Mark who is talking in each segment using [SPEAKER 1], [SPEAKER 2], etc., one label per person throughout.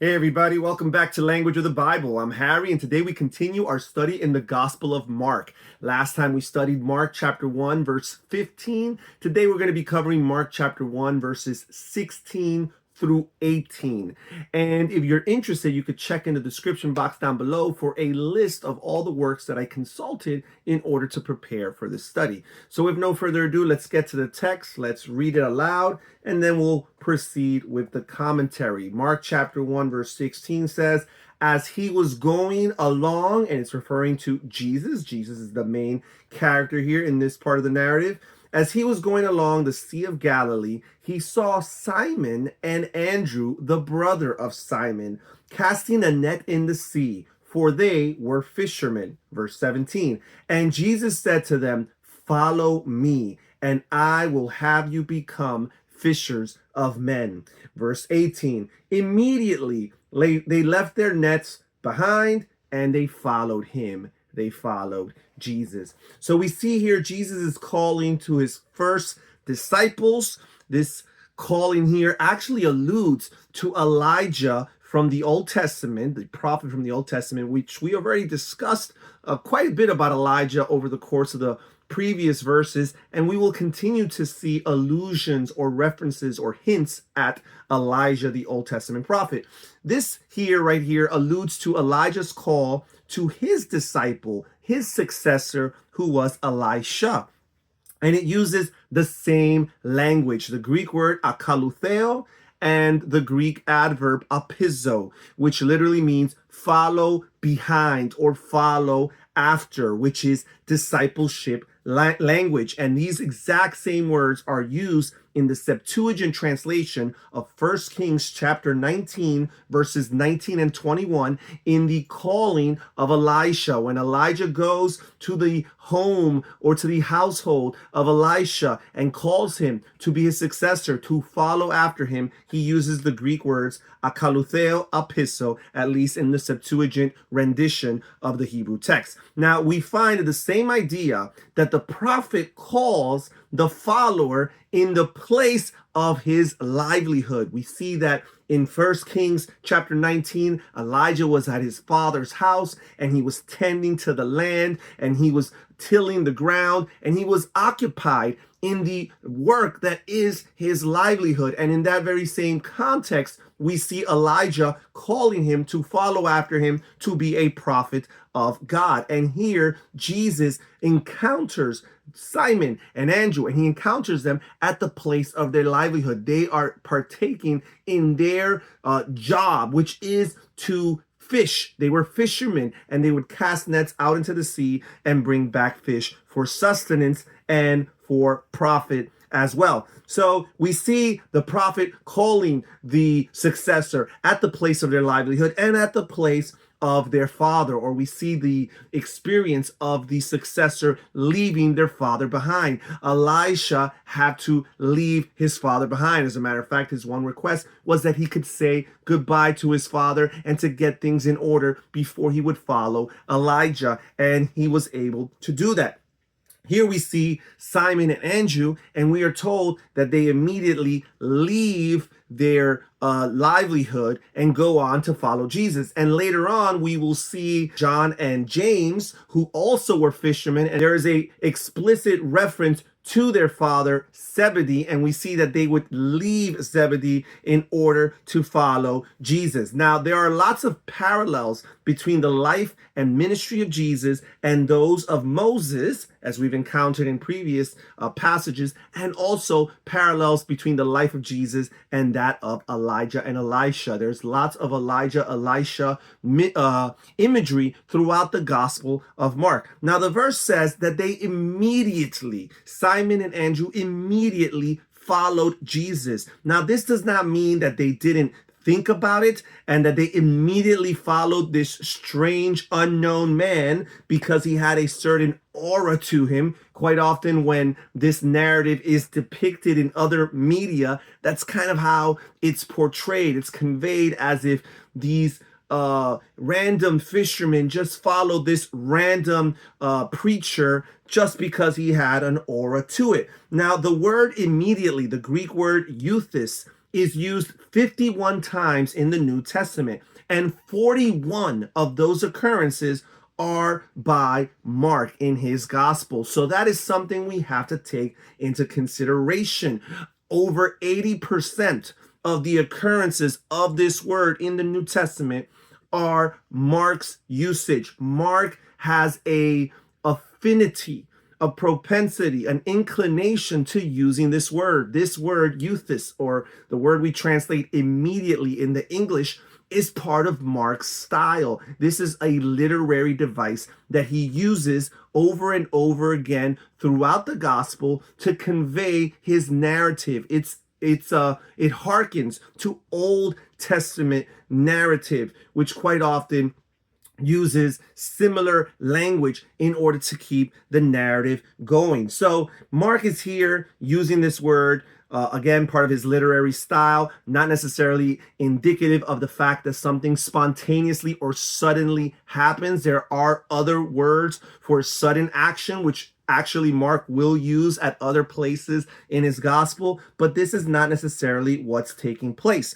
[SPEAKER 1] Hey everybody, welcome back to Language of the Bible. I'm Harry, and today we continue our study in the Gospel of Mark. Last time we studied Mark chapter 1 verse 15. Today we're going to be covering Mark chapter 1 verses 16 through 18. And if you're interested, you could check in the description box down below for a list of all the works that I consulted in order to prepare for this study. So with no further ado, let's get to the text. Let's read it aloud, and then we'll proceed with the commentary. Mark chapter 1 verse 16 says, as he was going along, and it's referring to Jesus. Jesus is the main character here in this part of the narrative. As he was going along the Sea of Galilee, he saw Simon and Andrew, the brother of Simon, casting a net in the sea, for they were fishermen. Verse 17. And Jesus said to them, follow me, and I will have you become fishers of men. Verse 18. Immediately they left their nets behind and they followed him. They followed Jesus. So we see here Jesus is calling to his first disciples. This calling here actually alludes to Elijah from the Old Testament, the prophet from the Old Testament, which we already discussed quite a bit about Elijah over the course of the previous verses, and we will continue to see allusions or references or hints at Elijah, the Old Testament prophet. This here, right here, alludes to Elijah's call to his disciple, his successor, who was Elisha. And it uses the same language, the Greek word akalutheo and the Greek adverb apizo, which literally means follow behind or follow after, which is discipleship language. And these exact same words are used in the Septuagint translation of 1 Kings chapter 19, verses 19 and 21, in the calling of Elisha. When Elijah goes to the home or to the household of Elisha and calls him to be his successor, to follow after him, he uses the Greek words akalutheo, apizo, at least in the Septuagint rendition of the Hebrew text. Now, we find the same idea that the prophet calls the follower in the place of his livelihood. We see that in 1 Kings chapter 19, Elijah was at his father's house and he was tending to the land and he was tilling the ground and he was occupied in the work that is his livelihood. And in that very same context, we see Elijah calling him to follow after him to be a prophet of God. And here Jesus encounters Simon and Andrew, and he encounters them at the place of their livelihood. They are partaking in their job, which is to fish. They were fishermen, and they would cast nets out into the sea and bring back fish for sustenance and for profit as well. So we see the prophet calling the successor at the place of their livelihood and at the place of their father, or we see the experience of the successor leaving their father behind. Elisha had to leave his father behind. As a matter of fact, his one request was that he could say goodbye to his father and to get things in order before he would follow Elijah, and he was able to do that. Here we see Simon and Andrew, and we are told that they immediately leave their livelihood and go on to follow Jesus. And later on, we will see John and James, who also were fishermen, and there is a explicit reference to their father Zebedee, and we see that they would leave Zebedee in order to follow Jesus. Now, there are lots of parallels between the life and ministry of Jesus and those of Moses, as we've encountered in previous passages, and also parallels between the life of Jesus and that of Elijah and Elisha. There's lots of Elijah, Elisha imagery throughout the Gospel of Mark. Now, the verse says that they immediately, Simon and Andrew immediately followed Jesus. Now, this does not mean that they didn't think about it and that they immediately followed this strange unknown man because he had a certain aura to him. Quite often when this narrative is depicted in other media, that's kind of how it's portrayed. It's conveyed as if these random fishermen just followed this random preacher just because he had an aura to it. Now, the word immediately, the Greek word euthys, is used 51 times in the New Testament, and 41 of those occurrences are by Mark in his gospel. So that is something we have to take into consideration. Over 80% of the occurrences of this word in the New Testament are Mark's usage. Mark has a affinity, a propensity, an inclination to using this word. This word, euthys, or the word we translate immediately in the English, is part of Mark's style. This is a literary device that he uses over and over again throughout the gospel to convey his narrative. It harkens to Old Testament narrative, which quite often uses similar language in order to keep the narrative going. So Mark is here using this word, again, part of his literary style, not necessarily indicative of the fact that something spontaneously or suddenly happens. There are other words for sudden action, which actually Mark will use at other places in his gospel, but this is not necessarily what's taking place.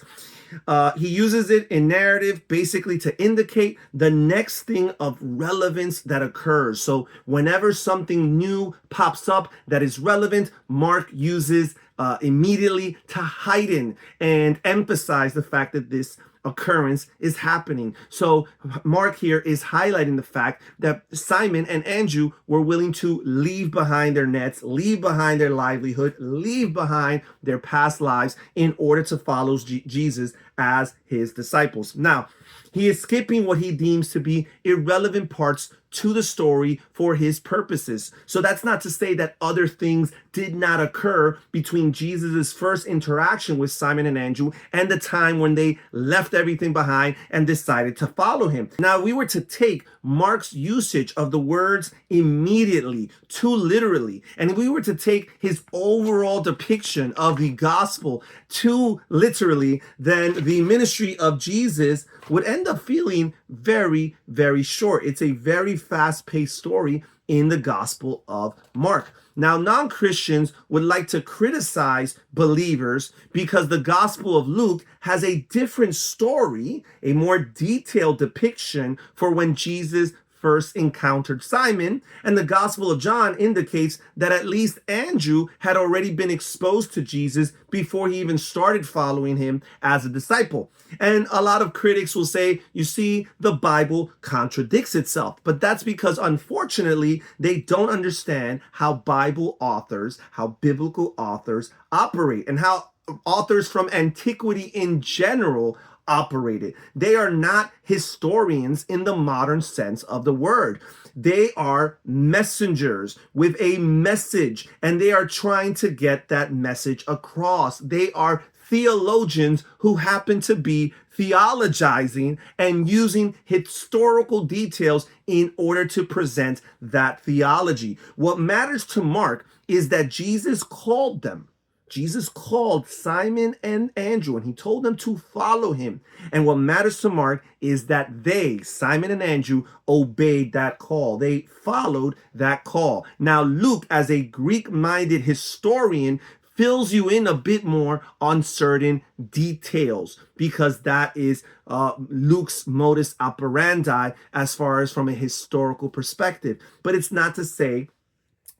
[SPEAKER 1] He uses it in narrative basically to indicate the next thing of relevance that occurs. So whenever something new pops up that is relevant, Mark uses immediately to heighten and emphasize the fact that this occurrence is happening. So Mark here is highlighting the fact that Simon and Andrew were willing to leave behind their nets, leave behind their livelihood, leave behind their past lives in order to follow Jesus as his disciples. Now, he is skipping what he deems to be irrelevant parts to the story for his purposes. So that's not to say that other things did not occur between Jesus's first interaction with Simon and Andrew and the time when they left everything behind and decided to follow him. Now, we were to take Mark's usage of the words immediately too literally, and we were to take his overall depiction of the gospel too literally, then the ministry of Jesus would end up feeling very, very short. It's a very fast-paced story in the Gospel of Mark. Now, non-Christians would like to criticize believers because the Gospel of Luke has a different story, a more detailed depiction for when Jesus first encountered Simon, and the Gospel of John indicates that at least Andrew had already been exposed to Jesus before he even started following him as a disciple. And a lot of critics will say, you see, the Bible contradicts itself. But that's because, unfortunately, they don't understand how Bible authors, how biblical authors operate, and how authors from antiquity in general operated. They are not historians in the modern sense of the word. They are messengers with a message, and they are trying to get that message across. They are theologians who happen to be theologizing and using historical details in order to present that theology. What matters to Mark is that Jesus called them. Jesus called Simon and Andrew, and he told them to follow him. And what matters to Mark is that they, Simon and Andrew, obeyed that call. They followed that call. Now, Luke, as a Greek-minded historian, fills you in a bit more on certain details because that is Luke's modus operandi as far as from a historical perspective. But it's not to say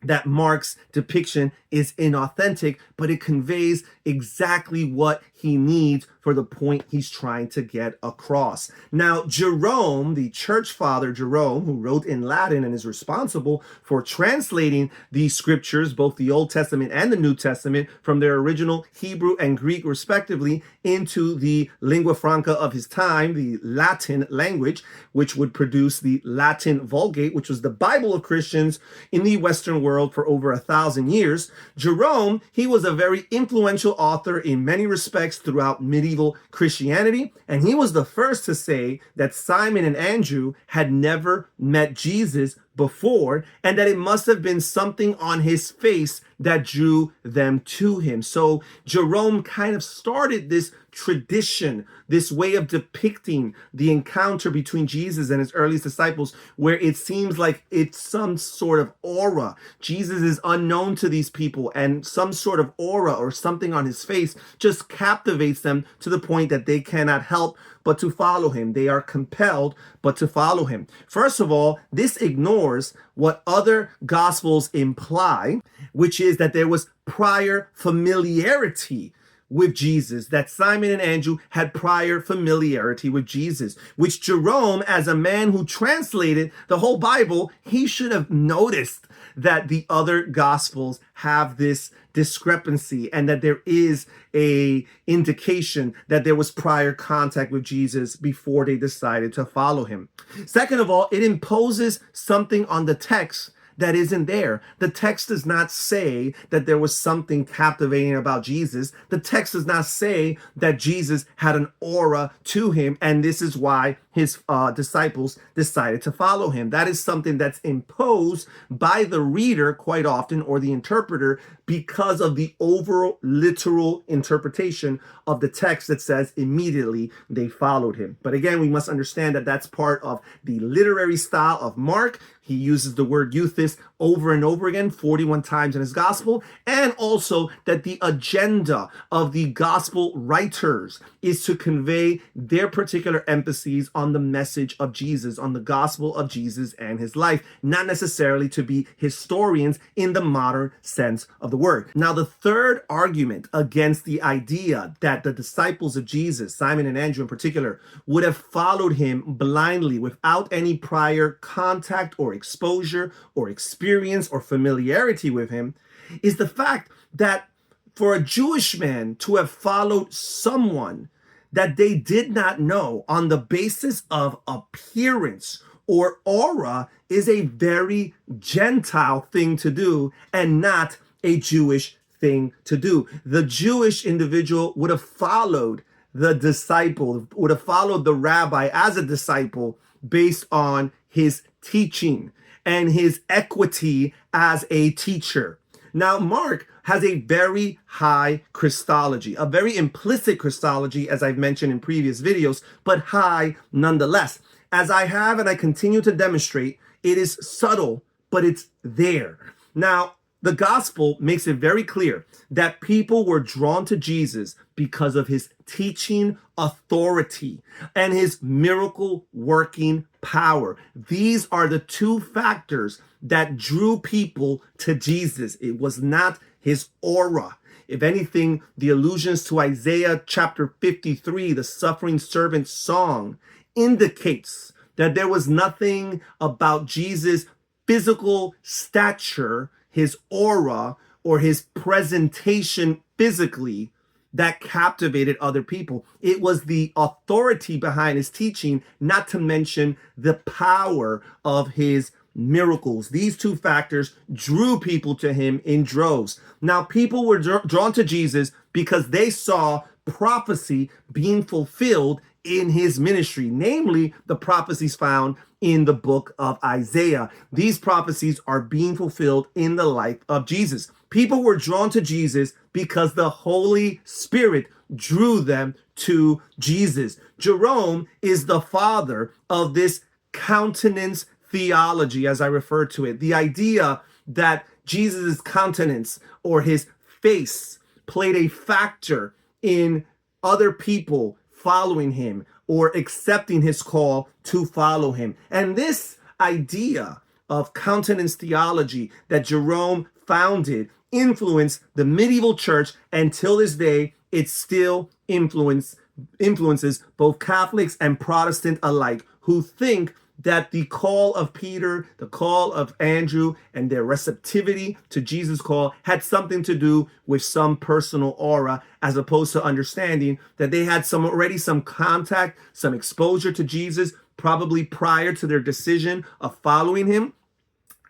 [SPEAKER 1] that Mark's depiction is inauthentic, but it conveys exactly what he needs for the point he's trying to get across. Now, Jerome, the church father Jerome, who wrote in Latin and is responsible for translating these scriptures, both the Old Testament and the New Testament, from their original Hebrew and Greek respectively into the lingua franca of his time, the Latin language, which would produce the Latin Vulgate, which was the Bible of Christians in the Western world for over 1,000 years. Jerome, he was a very influential author in many respects throughout medieval Christianity, and he was the first to say that Simon and Andrew had never met Jesus before, and that it must have been something on his face that drew them to him. So Jerome kind of started this tradition, this way of depicting the encounter between Jesus and his earliest disciples, where it seems like it's some sort of aura. Jesus is unknown to these people, and some sort of aura or something on his face just captivates them to the point that they cannot help but to follow him. They are compelled but to follow him. First of all, this ignores what other gospels imply, which is that there was prior familiarity with Jesus, that Simon and Andrew had prior familiarity with Jesus, which Jerome, as a man who translated the whole Bible, he should have noticed that the other gospels have this discrepancy and that there is a indication that there was prior contact with Jesus before they decided to follow him. Second of all, it imposes something on the text that isn't there. The text does not say that there was something captivating about Jesus. The text does not say that Jesus had an aura to him, and this is why his disciples decided to follow him. That is something that's imposed by the reader quite often, or the interpreter, because of the overall literal interpretation of the text that says immediately they followed him. But again, we must understand that that's part of the literary style of Mark. He uses the word euthys over and over again, 41 times in his gospel, and also that the agenda of the gospel writers is to convey their particular emphases on the message of Jesus, on the gospel of Jesus and his life, not necessarily to be historians in the modern sense of the word. Now, the third argument against the idea that the disciples of Jesus, Simon and Andrew in particular, would have followed him blindly without any prior contact or exposure or experience or familiarity with him is the fact that for a Jewish man to have followed someone that they did not know on the basis of appearance or aura is a very Gentile thing to do and not a Jewish thing to do. The Jewish individual would have followed the disciple, would have followed the rabbi as a disciple based on his teaching and his equity as a teacher. Now, Mark has a very high Christology, a very implicit Christology, as I've mentioned in previous videos, but high nonetheless. As I have and I continue to demonstrate, it is subtle, but it's there. Now, the gospel makes it very clear that people were drawn to Jesus because of his teaching authority and his miracle working power. These are the two factors that drew people to Jesus. It was not his aura. If anything, the allusions to Isaiah chapter 53, the suffering servant song, indicates that there was nothing about Jesus' physical stature, his aura, or his presentation physically that captivated other people. It was the authority behind his teaching, not to mention the power of his miracles. These two factors drew people to him in droves. Now, people were drawn to Jesus because they saw prophecy being fulfilled in his ministry, namely the prophecies found in the book of Isaiah. These prophecies are being fulfilled in the life of Jesus. People were drawn to Jesus because the Holy Spirit drew them to Jesus. Jerome is the father of this countenance theology, as I refer to it. The idea that Jesus' countenance or his face played a factor in other people following him or accepting his call to follow him. And this idea of countenance theology that Jerome founded influenced the medieval church, and till this day it still influences both Catholics and Protestant alike, who think that the call of Peter, the call of Andrew, and their receptivity to Jesus' call had something to do with some personal aura, as opposed to understanding that they had already some contact, some exposure to Jesus, probably prior to their decision of following him.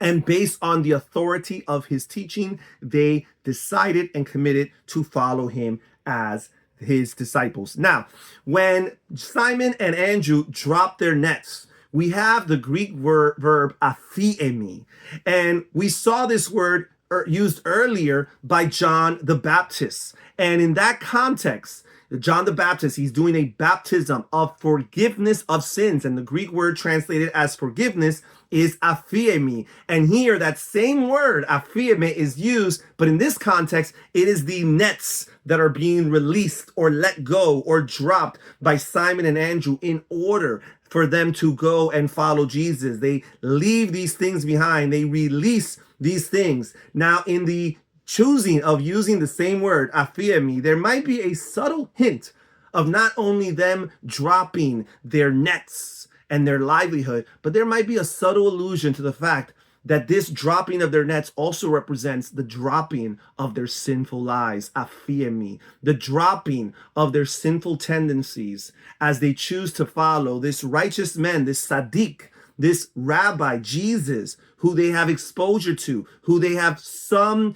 [SPEAKER 1] And based on the authority of his teaching, they decided and committed to follow him as his disciples. Now, when Simon and Andrew dropped their nets, we have the Greek verb aphiemi. And we saw this word used earlier by John the Baptist. And in that context, John the Baptist, he's doing a baptism of forgiveness of sins. And the Greek word translated as forgiveness is aphiemi. And here, that same word, aphiemi, is used, but in this context, it is the nets that are being released or let go or dropped by Simon and Andrew in order for them to go and follow Jesus. They leave these things behind. They release these things. Now, in the choosing of using the same word, aphiemi, there might be a subtle hint of not only them dropping their nets and their livelihood, but there might be a subtle allusion to the fact that this dropping of their nets also represents the dropping of their sinful lives, aphiemi, the dropping of their sinful tendencies as they choose to follow this righteous man, this Sadiq, this rabbi, Jesus, who they have exposure to, who they have some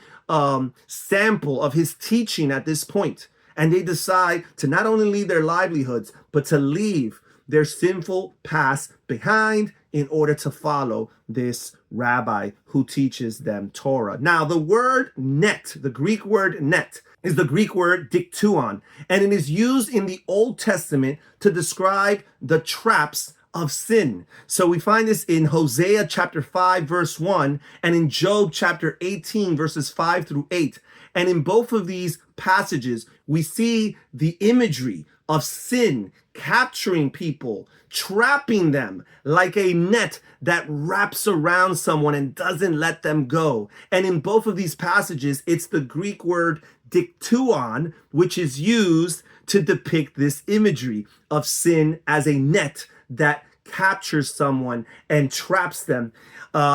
[SPEAKER 1] sample of his teaching at this point. And they decide to not only leave their livelihoods, but to leave their sinful past behind in order to follow this rabbi who teaches them Torah. Now, the word net, the Greek word net, is the Greek word diktuon, and it is used in the Old Testament to describe the traps of sin. So we find this in Hosea chapter 5, verse 1, and in Job chapter 18, verses 5 through 8. And in both of these passages, we see the imagery of sin capturing people, trapping them like a net that wraps around someone and doesn't let them go. And in both of these passages, it's the Greek word diktuon, which is used to depict this imagery of sin as a net that captures someone and traps them.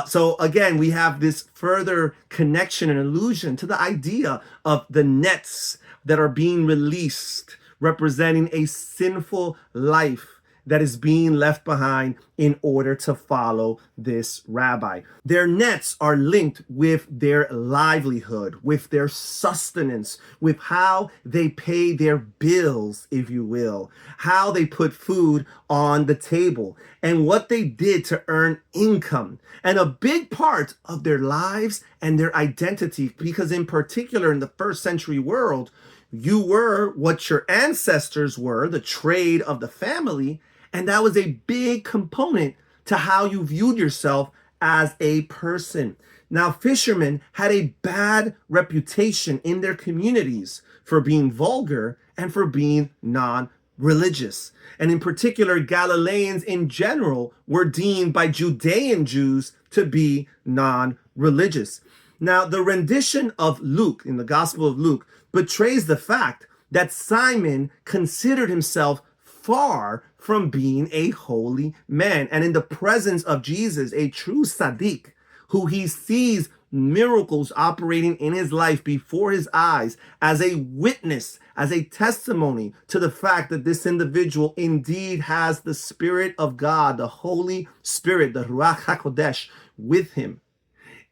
[SPEAKER 1] So again, we have this further connection and allusion to the idea of the nets that are being released, representing a sinful life that is being left behind in order to follow this rabbi. Their nets are linked with their livelihood, with their sustenance, with how they pay their bills, if you will, how they put food on the table, and what they did to earn income. And a big part of their lives and their identity, because in particular in the first century world, you were what your ancestors were, the trade of the family, and that was a big component to how you viewed yourself as a person. Now, fishermen had a bad reputation in their communities for being vulgar and for being non-religious. And in particular, Galileans in general were deemed by Judean Jews to be non-religious. Now, the rendition of Luke, in the Gospel of Luke, betrays the fact that Simon considered himself far from being a holy man. And in the presence of Jesus, a true Sadiq, who he sees miracles operating in his life before his eyes as a witness, as a testimony to the fact that this individual indeed has the Spirit of God, the Holy Spirit, the Ruach HaKodesh with him.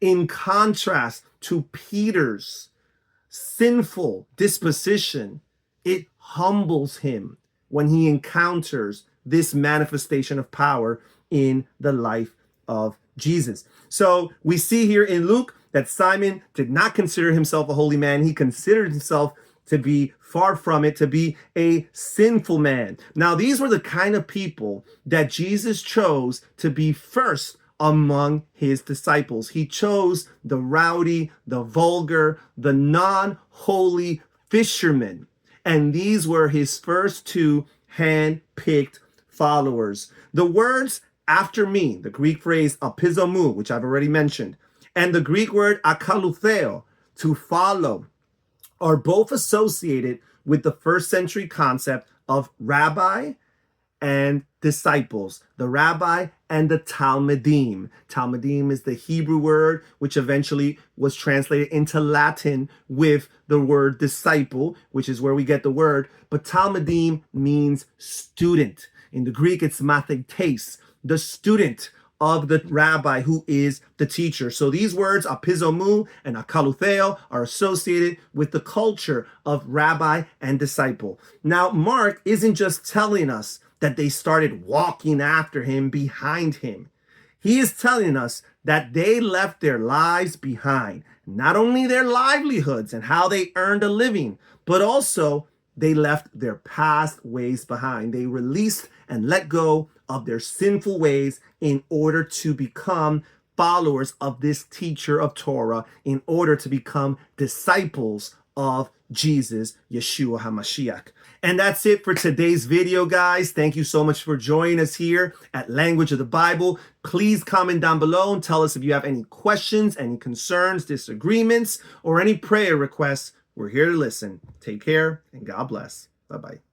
[SPEAKER 1] In contrast to Peter's sinful disposition, it humbles him when he encounters this manifestation of power in the life of Jesus. So we see here in Luke that Simon did not consider himself a holy man. He considered himself to be far from it, to be a sinful man. Now, these were the kind of people that Jesus chose to be first among his disciples. He chose the rowdy, the vulgar, the non-holy fishermen. And these were his first two hand-picked followers. The words after me, the Greek phrase apizomu, which I've already mentioned, and the Greek word akalutheo, to follow, are both associated with the first century concept of rabbi and disciples, the rabbi and the Talmudim. Talmudim is the Hebrew word, which eventually was translated into Latin with the word disciple, which is where we get the word. But Talmudim means student. In the Greek, it's mathetes, the student of the rabbi who is the teacher. So these words, apizomu and akalutheo, are associated with the culture of rabbi and disciple. Now, Mark isn't just telling us that they started walking after him behind him. He is telling us that they left their lives behind, not only their livelihoods and how they earned a living, but also they left their past ways behind. They released and let go of their sinful ways in order to become followers of this teacher of Torah, in order to become disciples of Jesus, Yeshua HaMashiach. And that's it for today's video, guys. Thank you so much for joining us here at Language of the Bible. Please comment down below and tell us if you have any questions, any concerns, disagreements, or any prayer requests. We're here to listen. Take care and God bless. Bye-bye.